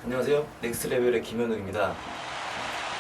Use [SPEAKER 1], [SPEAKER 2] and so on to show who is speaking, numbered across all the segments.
[SPEAKER 1] 안녕하세요. 넥스트레벨의 김현욱입니다.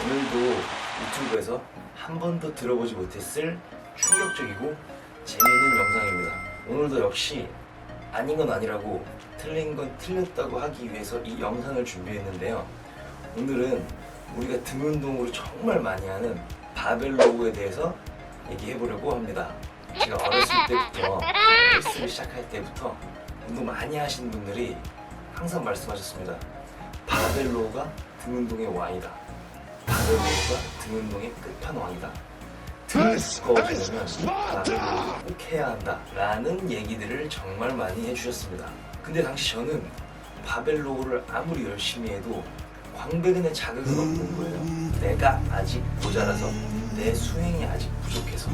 [SPEAKER 1] 오늘도 유튜브에서 한 번도 들어보지 못했을 충격적이고 재미있는 영상입니다. 오늘도 역시 아닌 건 아니라고 틀린 건 틀렸다고 하기 위해서 이 영상을 준비했는데요. 오늘은 우리가 등 운동으로 정말 많이 하는 바벨 로우에 대해서 얘기해 보려고 합니다. 제가 어렸을 때부터 헬스를 시작할 때부터 운동 많이 하시는 분들이 항상 말씀하셨습니다. 바벨 로우가 등 운동의 왕이다. 바벨 로우가 등 운동의 끝판왕이다. 등이 두꺼워지려면 바벨 로우를 꼭 해야 한다 라는 얘기들을 정말 많이 해주셨습니다. 근데 당시 저는 바벨 로우를 아무리 열심히 해도 광배근의 자극은 없는 거예요. 내가 아직 모자라서, 내 수행이 아직 부족해서,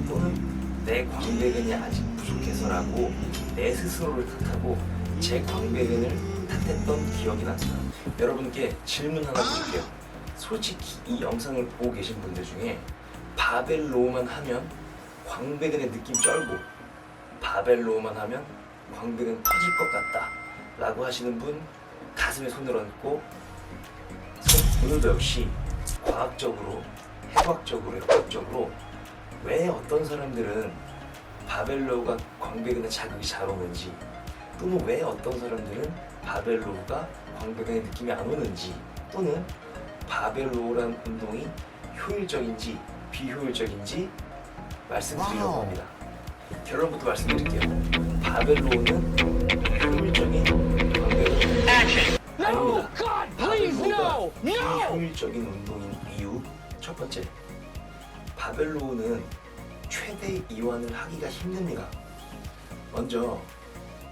[SPEAKER 1] 또는 내 광배근이 아직 부족해서라고 내 스스로를 탓하고 제 광배근을 탓했던 기억이 납니다. 여러분께 질문 하나 드릴게요. 솔직히 이 영상을 보고 계신 분들 중에 바벨 로우만 하면 광배근의 느낌 쩔고 바벨 로우만 하면 광배근 터질 것 같다 라고 하시는 분 가슴에 손을 얹고, 오늘도 역시 과학적으로, 해부학적으로, 역학적으로 왜 어떤 사람들은 바벨 로우가 광배근에 자극이 잘 오는지, 또는 왜 어떤 사람들은 바벨 로우가 광배근에 느낌이 안 오는지, 또는 바벨 로우라는 운동이 효율적인지 비효율적인지 말씀드리려고 합니다. 결론부터 말씀드릴게요. 바벨 로우는 효율적인 광배근 아닙니다. 바벨 로우가 비효율적인 운동인 이유 첫 번째, 바벨 로우는 최대 이완을 하기가 힘듭니다. 먼저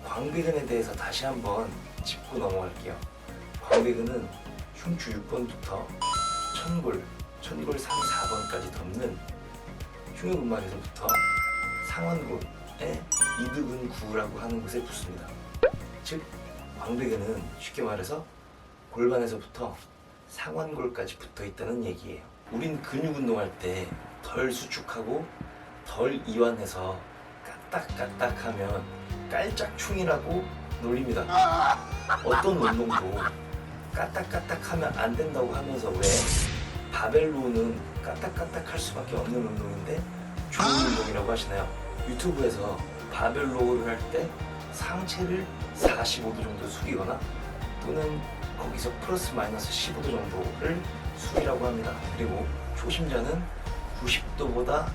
[SPEAKER 1] 광배근에 대해서 다시 한번 짚고 넘어갈게요. 광배근은 흉추 6번부터 천골 3, 4번까지 덮는 흉요근막에서부터 상완골의 이두근구라고 하는 곳에 붙습니다. 즉 광배근은 쉽게 말해서 골반에서부터 상완골까지 붙어 있다는 얘기예요. 우린 근육 운동할 때 덜 수축하고 덜 이완해서 까딱까딱하면 깔짝충이라고 놀립니다. 어떤 운동도 까딱까딱하면 안 된다고 하면서 왜 바벨 로우는 까딱까딱할 수밖에 없는 운동인데 좋은 운동이라고 하시나요? 유튜브에서 바벨 로우를 할 때 상체를 45도 정도 숙이거나 또는 거기서 플러스 마이너스 15도 정도를 숙이라고 합니다. 그리고 초심자는 90도보다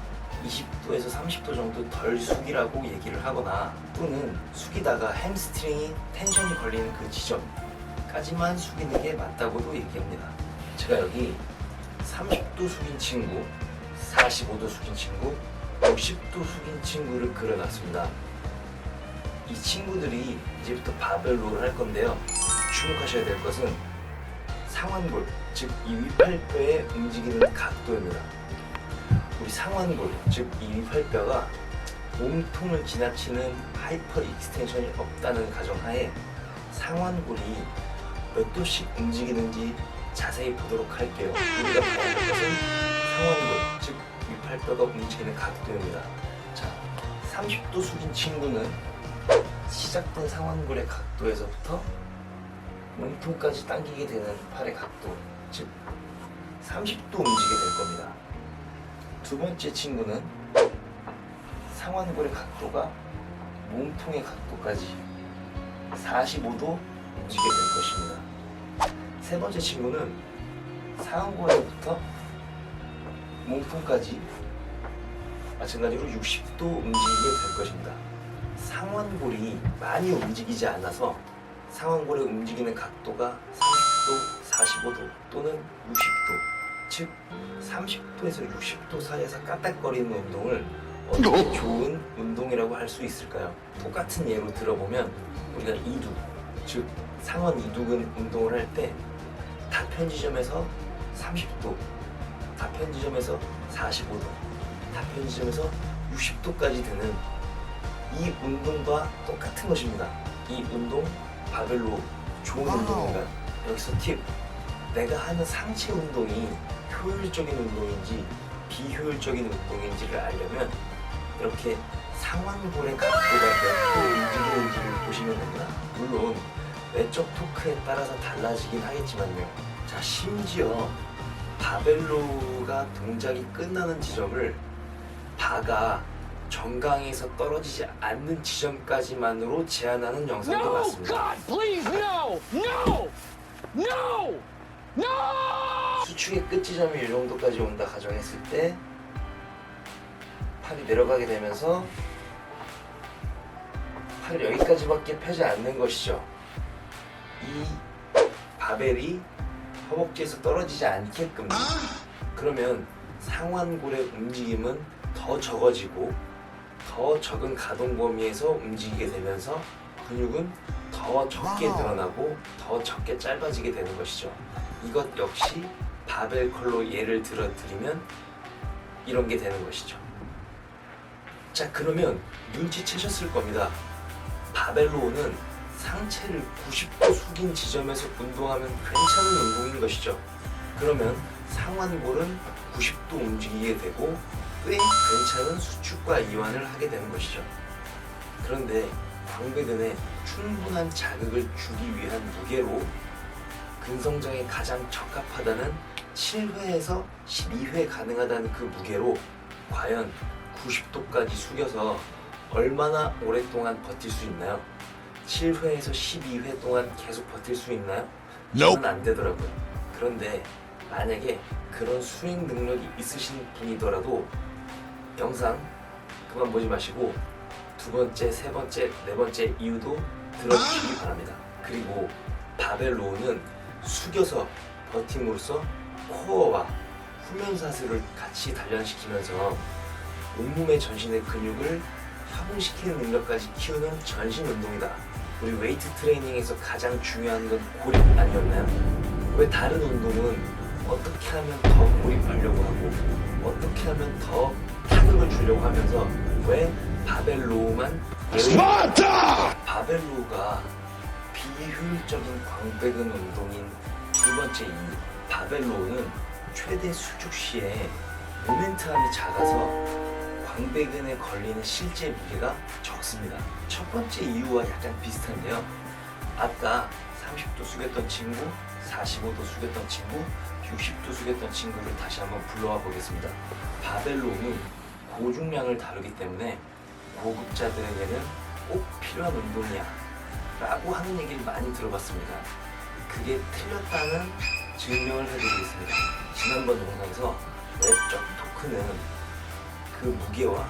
[SPEAKER 1] 20도에서 30도 정도 덜 숙이라고 얘기를 하거나, 또는 숙이다가 햄스트링이 텐션이 걸리는 그 지점까지만 숙이는 게 맞다고도 얘기합니다. 제가 여기 30도 숙인 친구, 45도 숙인 친구, 60도 숙인 친구를 그려놨습니다. 이 친구들이 이제부터 바벨 로우를 할 건데요. 주목하셔야 될 것은 상완골, 즉 이 위팔뼈의 움직이는 각도입니다. 우리 상완골, 즉 이 위팔뼈가 몸통을 지나치는 하이퍼 익스텐션이 없다는 가정하에 상완골이 몇 도씩 움직이는지 자세히 보도록 할게요. 우리가 봐야 할 것은 상완골, 즉 위팔뼈가 움직이는 각도입니다. 자, 30도 숙인 친구는 시작된 상완골의 각도에서부터 몸통까지 당기게 되는 팔의 각도, 즉 30도 움직이게 될 겁니다. 두 번째 친구는 상완골의 각도가 몸통의 각도까지 45도 움직이게 될 것입니다. 세 번째 친구는 상완골에부터 몸통까지 마찬가지로 60도 움직이게 될 것입니다. 상완골이 많이 움직이지 않아서 상완골의 움직이는 각도가 30도, 45도 또는 60도, 즉 30도에서 60도 사이에서 까딱거리는 운동을 어떻게 좋은 운동이라고 할 수 있을까요? 똑같은 예로 들어보면 우리가 이두, 즉 상완 이두근 운동을 할 때 다편 지점에서 30도, 다편 지점에서 45도, 다편 지점에서 60도까지 되는 이 운동과 똑같은 것입니다. 이 운동 바벨 로우 좋은 운동인가요? 여기서 팁! 내가 하는 상체 운동이 효율적인 운동인지 비효율적인 운동인지를 알려면 이렇게 상완골의 각도가 몇 도 움직이는지를 보시면 됩니다. 물론 외적 토크에 따라서 달라지긴 하겠지만요. 자, 심지어 바벨로가 동작이 끝나는 지점을 바가 정강에서 떨어지지 않는 지점까지만으로 제한하는 영상도 봤습니다. 수축의 끝 지점이 이 정도까지 온다 가정했을 때 팔이 내려가게 되면서 팔을 여기까지밖에 펴지 않는 것이죠. 이 바벨이 허벅지에서 떨어지지 않게끔. 그러면 상완골의 움직임은 더 적어지고 더 적은 가동 범위에서 움직이게 되면서 근육은 더 적게 드러나고 더 적게 짧아지게 되는 것이죠. 이것 역시 바벨 컬로 예를 들어 드리면 이런 게 되는 것이죠. 자, 그러면 눈치채셨을 겁니다. 바벨로우는 상체를 90도 숙인 지점에서 운동하면 괜찮은 운동인 것이죠. 그러면 상완골은 90도 움직이게 되고 꽤 괜찮은 수축과 이완을 하게 되는 것이죠. 그런데 광배근에 충분한 자극을 주기 위한 무게로 근성장에 가장 적합하다는 7회에서 12회 가능하다는 그 무게로 과연 90도까지 숙여서 얼마나 오랫동안 버틸 수 있나요? 7회에서 12회 동안 계속 버틸 수 있나요? 저는 안 되더라고요. 그런데 만약에 그런 수행 능력이 있으신 분이더라도 영상 그만 보지 마시고 두 번째, 세 번째, 네 번째 이유도 들어주시기 바랍니다. 그리고 바벨로우는 숙여서 버팀으로써 코어와 후면사슬을 같이 단련시키면서 온몸의 전신의 근육을 협응시키는 능력까지 키우는 전신 운동이다. 우리 웨이트 트레이닝에서 가장 중요한 건 고립 아니었나요? 왜 다른 운동은 어떻게 하면 더 고립하려고 하고 어떻게 하면 더 타격을 주려고 하면서 왜 바벨로우만 바벨로우가 비효율적인 광배근 운동인 두 번째 이유, 바벨로우는 최대 수축 시에 모멘텀이 작아서 광배근에 걸리는 실제 무게가 적습니다. 첫 번째 이유와 약간 비슷한데요. 아까 30도 숙였던 친구, 45도 숙였던 친구, 60도 숙였던 친구를 다시 한번 불러와 보겠습니다. 바벨로우는 고중량을 다루기 때문에 고급자들에게는 꼭 필요한 운동이야 라고 하는 얘기를 많이 들어봤습니다. 그게 틀렸다는 증명을 해드리겠습니다. 지난번 영상에서 외적 토크는 그 무게와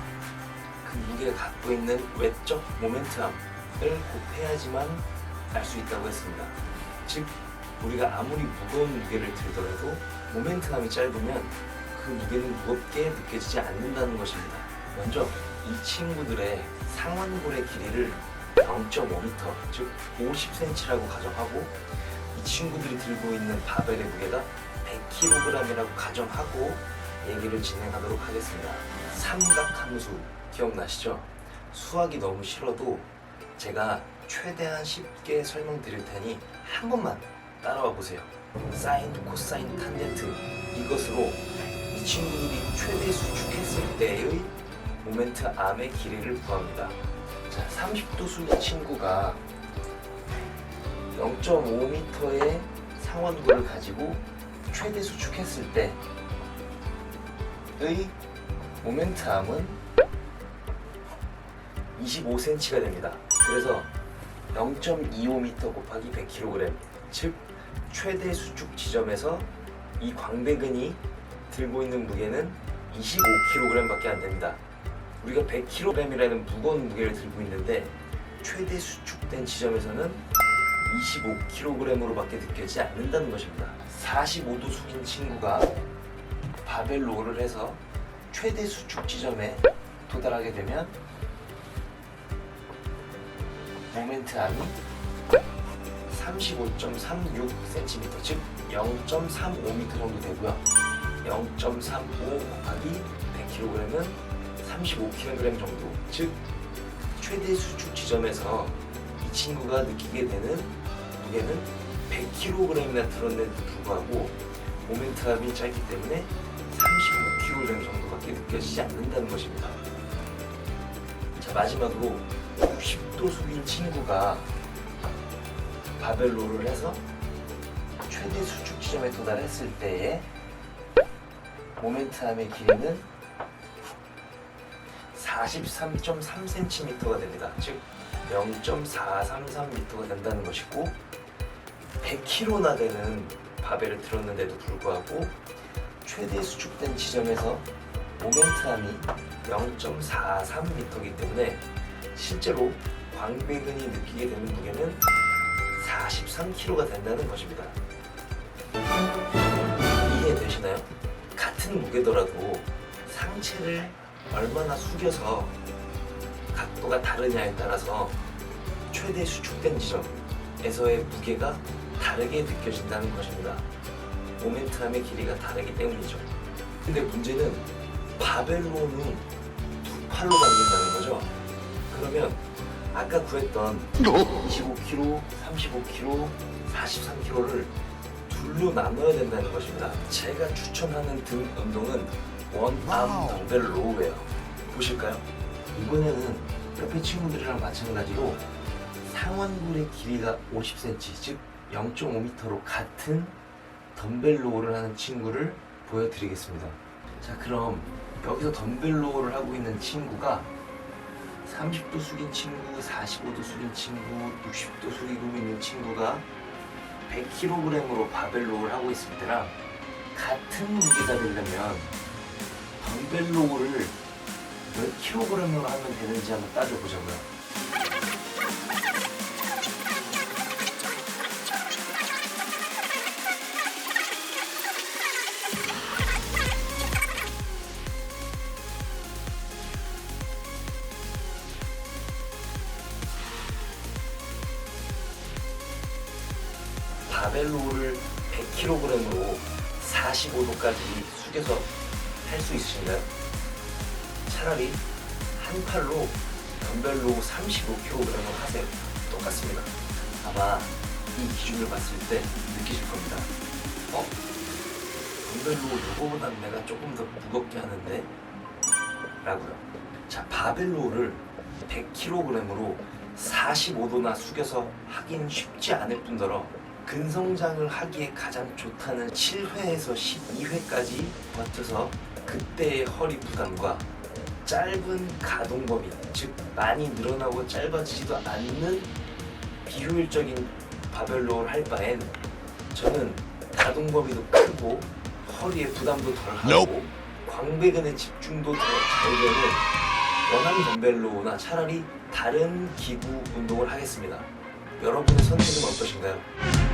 [SPEAKER 1] 그 무게가 갖고 있는 외적 모멘텀을 곱해야지만 알 수 있다고 했습니다. 즉 우리가 아무리 무거운 무게를 들더라도 모멘텀이 짧으면 그 무게는 무겁게 느껴지지 않는다는 것입니다. 먼저 이 친구들의 상완골의 길이를 0.5m, 즉 50cm라고 가정하고 이 친구들이 들고 있는 바벨의 무게가 100kg이라고 가정하고 얘기를 진행하도록 하겠습니다. 삼각함수 기억나시죠? 수학이 너무 싫어도 제가 최대한 쉽게 설명드릴 테니 한 번만 따라와 보세요. 사인, 코사인, 탄젠트 이것으로 이 친구들이 최대 수축했을 때의 모멘트 암의 길이를 구합니다. 자, 30도 숙인 친구가 0.5m의 상완골을 가지고 최대 수축했을 때의 모멘트 암은 25cm가 됩니다. 그래서 0.25m 곱하기 100kg, 즉 최대 수축 지점에서 이 광배근이 들고 있는 무게는 25kg 밖에 안 됩니다. 우리가 100kg이라는 무거운 무게를 들고 있는데 최대 수축된 지점에서는 25kg으로 밖에 느껴지지 않는다는 것입니다. 45도 숙인 친구가 바벨로우를 해서 최대 수축 지점에 도달하게 되면 모멘트 암이 35.36cm, 즉 0.35m 정도 되고요. 0.35 곱하기 100kg은 35kg 정도, 즉 최대 수축 지점에서 이 친구가 느끼게 되는 무게는 100kg이나 들었는데도 불구하고 모멘텀이 짧기 때문에 35kg 정도밖에 느껴지지 않는다는 것입니다. 자, 마지막으로 60도 숙인 친구가 바벨로를 해서 최대 수축 지점에 도달했을 때의 모멘트함의 길이는 43.3cm가 됩니다. 즉 0.433m가 된다는 것이고 100kg나 되는 바벨을 들었는데도 불구하고 최대 수축된 지점에서 모멘트함이 0.43m이기 때문에 실제로 광배근이 느끼게 되는 무게는 43kg가 된다는 것입니다. 이해되시나요? 같은 무게더라도 상체를 얼마나 숙여서 각도가 다르냐에 따라서 최대 수축된 지점에서의 무게가 다르게 느껴진다는 것입니다. 모멘트함의 길이가 다르기 때문이죠. 근데 문제는 바벨로는 두 팔로 당긴다는 거죠. 그러면 아까 구했던 25kg, 35kg, 43kg를 둘로 나눠야 된다는 것입니다. 제가 추천하는 등 운동은 원암 덤벨 로우예요. 보실까요? 이번에는 옆에 친구들이랑 마찬가지로 상완골의 길이가 50cm, 즉 0.5m로 같은 덤벨 로우를 하는 친구를 보여드리겠습니다. 자, 그럼 여기서 덤벨 로우를 하고 있는 친구가 30도 숙인 친구, 45도 숙인 친구, 60도 숙이고 있는 친구가 100kg으로 바벨 로우를 하고 있을 때랑 같은 무게가 되려면 덤벨 로우를 몇 킬로그램으로 하면 되는지 한번 따져보자고요. 바벨로를 100kg으로 45도까지 숙여서 할 수 있으신가요? 차라리 한 팔로 덤벨로 35kg을 하세요. 똑같습니다. 아마 이 기준을 봤을 때 느끼실 겁니다. 덤벨로 이거보다는 내가 조금 더 무겁게 하는데? 라고요. 자, 바벨로를 100kg으로 45도나 숙여서 하기는 쉽지 않을 뿐더러 근성장을 하기에 가장 좋다는 7회에서 12회까지 버텨서 그때의 허리 부담과 짧은 가동 범위, 즉 많이 늘어나고 짧아지지도 않는 비효율적인 바벨로를 할 바엔 저는 가동 범위도 크고 허리에 부담도 덜하고 광배근의 집중도 더 잘 되는 원암 덤벨로나 차라리 다른 기구 운동을 하겠습니다. 여러분의 선택은 어떠신가요?